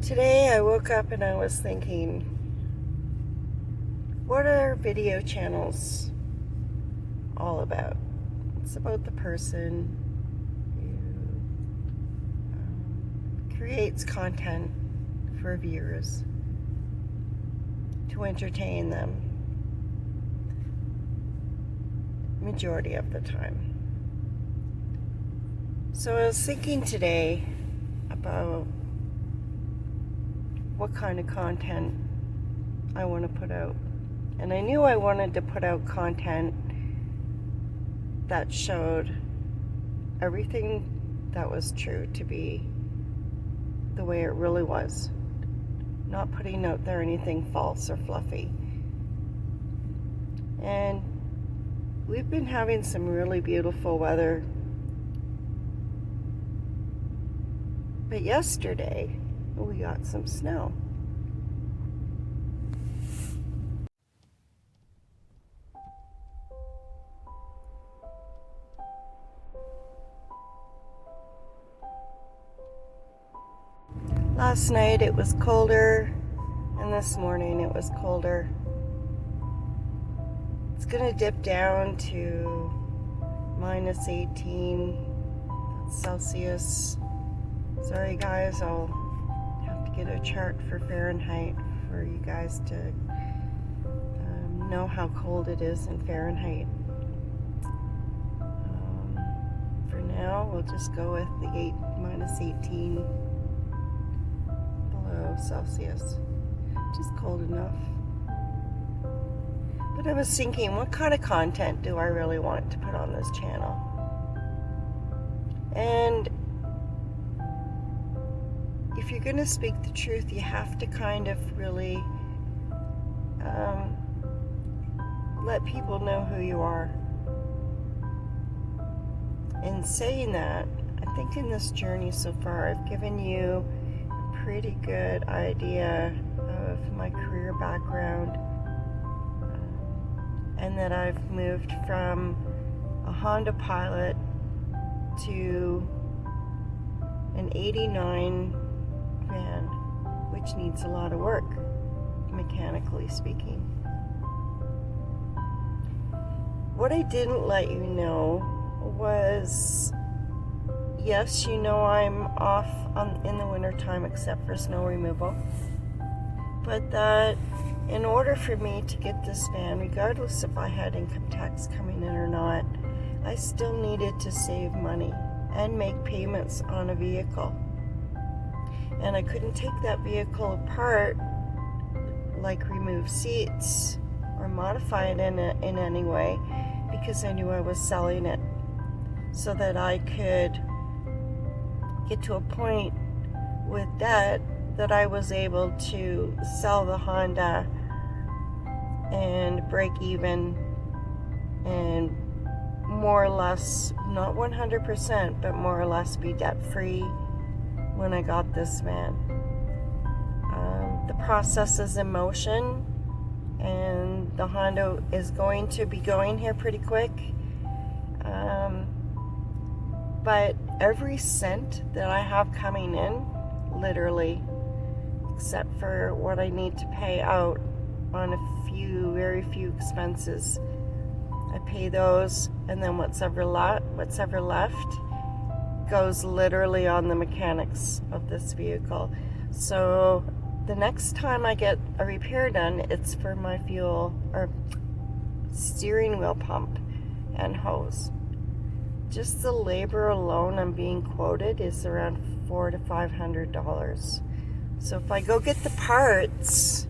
Today I woke up and I was thinking, what are video channels all about? It's about the person who creates content for viewers to entertain them majority of the time. So I was thinking today about what kind of content I want to put out. And I knew I wanted to put out content that showed everything that was true to be the way it really was. Not putting out there anything false or fluffy. And we've been having some really beautiful weather. But yesterday, we got some snow. Last night it was colder, and this morning it was colder. It's gonna dip down to minus 18 Celsius. Sorry guys, I'll have to get a chart for Fahrenheit for you guys to know how cold it is in Fahrenheit. For now, we'll just go with the minus 18 below Celsius. Just cold enough. But I was thinking, what kind of content do I really want to put on this channel? And if you're going to speak the truth, you have to kind of really let people know who you are. In saying that, I think in this journey so far, I've given you a pretty good idea of my career background, and that I've moved from a Honda Pilot to an 89 van, which needs a lot of work, mechanically speaking. What I didn't let you know was, yes, you know I'm off in the wintertime except for snow removal, but that in order for me to get this van, regardless if I had income tax coming in or not, I still needed to save money and make payments on a vehicle. And I couldn't take that vehicle apart, like remove seats or modify it in any way, because I knew I was selling it, so that I could get to a point with debt that I was able to sell the Honda and break even and more or less, not 100%, but more or less be debt free when I got this van. The process is in motion, and the Honda is going to be going here pretty quick. But every cent that I have coming in, literally, except for what I need to pay out on very few expenses, I pay those, and then whatever left goes literally on the mechanics of this vehicle. So the next time I get a repair done, it's for my fuel or steering wheel pump and hose. Just the labor alone I'm being quoted is around $400 to $500. So if I go get the parts,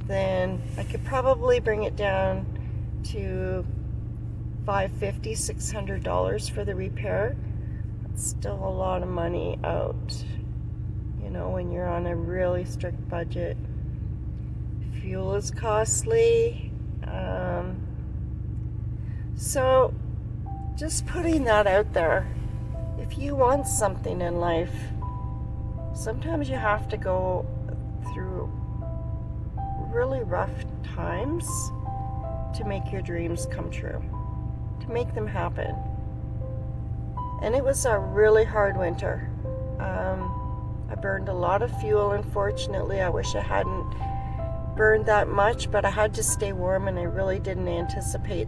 then I could probably bring it down to $550, $600 for the repair. That's still a lot of money out, you know, when you're on a really strict budget. Fuel is costly. So just putting that out there. If you want something in life, sometimes you have to go through really rough times to make your dreams come true, to make them happen. And it was a really hard winter. I burned a lot of fuel, unfortunately. I wish I hadn't burned that much, but I had to stay warm, and I really didn't anticipate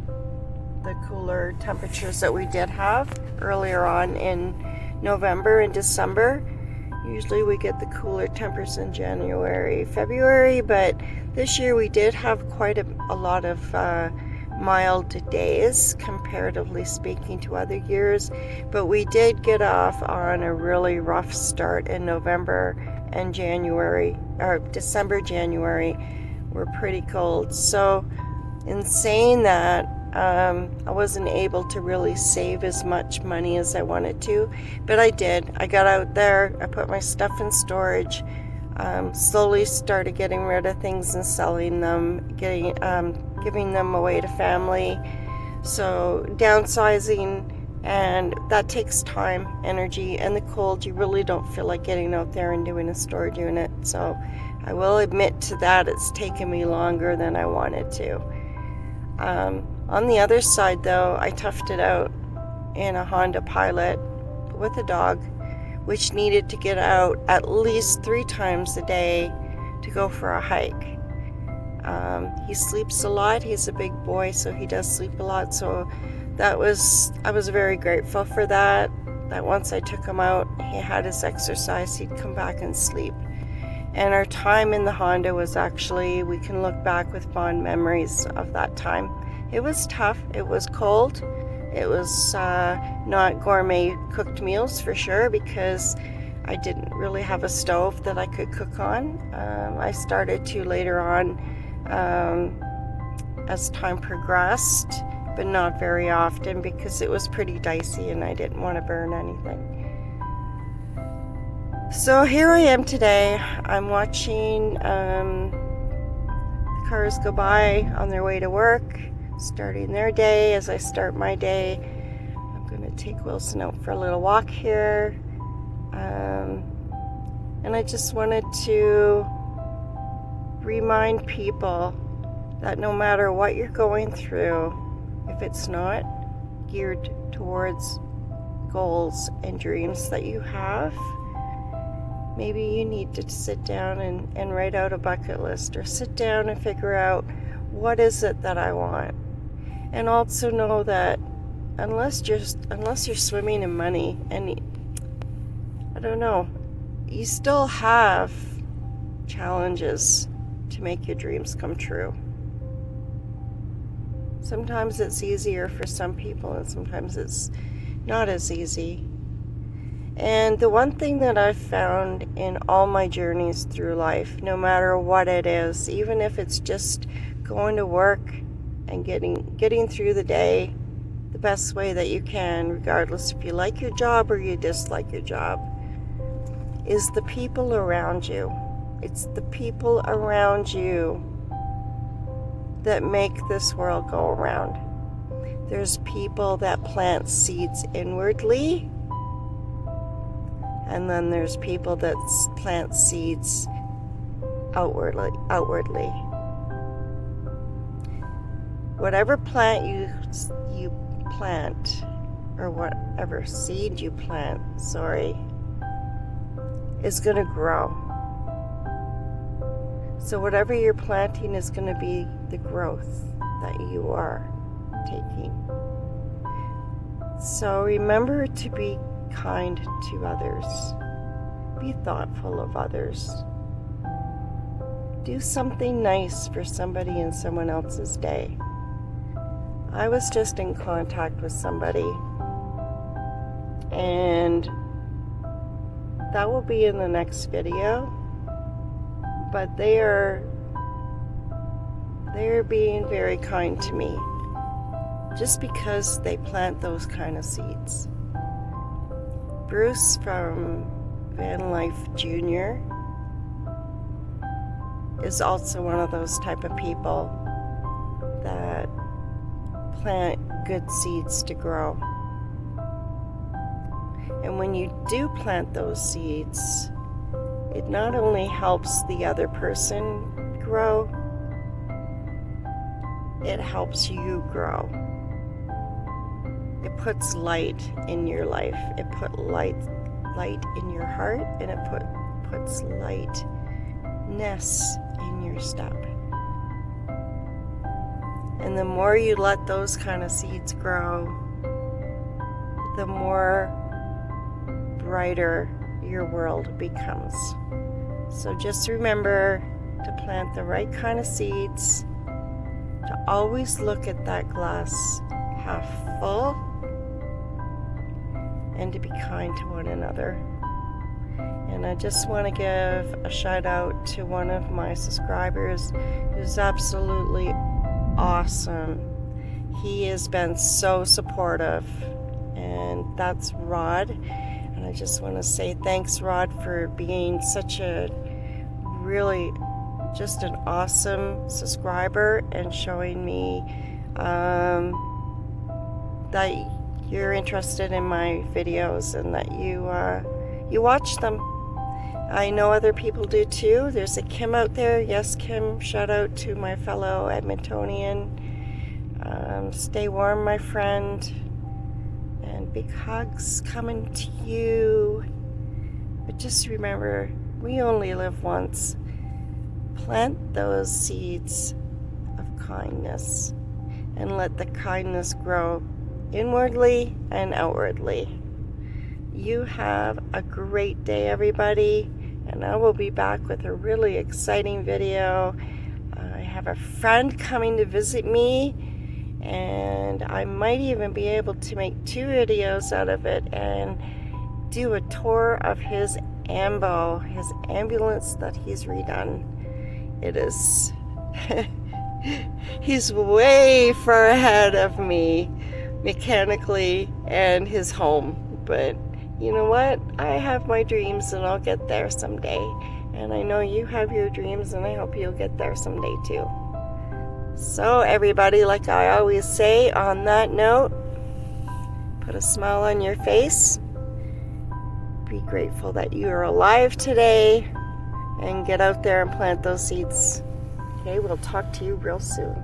the cooler temperatures that we did have earlier on in November and December. Usually we get the cooler temperatures in January, February, but this year we did have quite a lot of mild days, comparatively speaking to other years, but we did get off on a really rough start in November and January, or December, January were pretty cold. So in saying that, I wasn't able to really save as much money as I wanted to, but I did. I got out there, I put my stuff in storage, slowly started getting rid of things and selling them, giving them away to family. So downsizing, and that takes time, energy, and the cold, you really don't feel like getting out there and doing a storage unit. So I will admit to that, it's taken me longer than I wanted to. On the other side though, I toughed it out in a Honda Pilot with a dog, which needed to get out at least 3 times a day to go for a hike. He sleeps a lot. He's a big boy, so he does sleep a lot. So I was very grateful for that once I took him out, he had his exercise, he'd come back and sleep. And our time in the Honda was actually, we can look back with fond memories of that time. It was tough, it was cold, it was not gourmet cooked meals for sure, because I didn't really have a stove that I could cook on. I started to later on as time progressed, but not very often because it was pretty dicey and I didn't want to burn anything. So here I am today. I'm watching the cars go by on their way to work, starting their day. As I start my day, I'm going to take Wilson out for a little walk here. And I just wanted to remind people that no matter what you're going through, if it's not geared towards goals and dreams that you have, maybe you need to sit down and write out a bucket list, or sit down and figure out, what is it that I want? And also know that unless you're swimming in money, and I don't know, you still have challenges to make your dreams come true. Sometimes it's easier for some people, and sometimes it's not as easy. And the one thing that I've found in all my journeys through life, no matter what it is, even if it's just going to work and getting through the day the best way that you can, regardless if you like your job or you dislike your job, is the people around you. It's the people around you that make this world go around. There's people that plant seeds inwardly, and then there's people that plant seeds outwardly. Whatever plant you plant, or whatever seed you plant, is going to grow. So whatever you're planting is going to be the growth that you are taking. So remember to be kind to others. Be thoughtful of others. Do something nice for somebody in someone else's day. I was just in contact with somebody, and that will be in the next video, but they are being very kind to me just because they plant those kind of seeds. Bruce from Van Life Jr. is also one of those type of people that plant good seeds to grow. And when you do plant those seeds, it not only helps the other person grow, it helps you grow. It puts light in your life. It put light in your heart, and it puts lightness in your step. And the more you let those kind of seeds grow, the more brighter your world becomes. So just remember to plant the right kind of seeds, to always look at that glass half full, and to be kind to one another. And I just want to give a shout out to one of my subscribers who's absolutely awesome. He has been so supportive, and that's Rod. And I just want to say thanks, Rod, for being such a really just an awesome subscriber and showing me that you're interested in my videos and that you watch them. I know other people do too. There's a Kim out there. Yes, Kim, shout out to my fellow Edmontonian. Stay warm, my friend, and big hugs coming to you. But just remember, we only live once. Plant those seeds of kindness and let the kindness grow inwardly and outwardly. You have a great day, everybody, and I will be back with a really exciting video. I have a friend coming to visit me, and I might even be able to make 2 videos out of it and do a tour of his AMBO, his ambulance that he's redone. It is, he's way far ahead of me mechanically and his home, but you know what? I have my dreams and I'll get there someday. And I know you have your dreams and I hope you'll get there someday too. So everybody, like I always say on that note, put a smile on your face. Be grateful that you are alive today and get out there and plant those seeds. Okay, we'll talk to you real soon.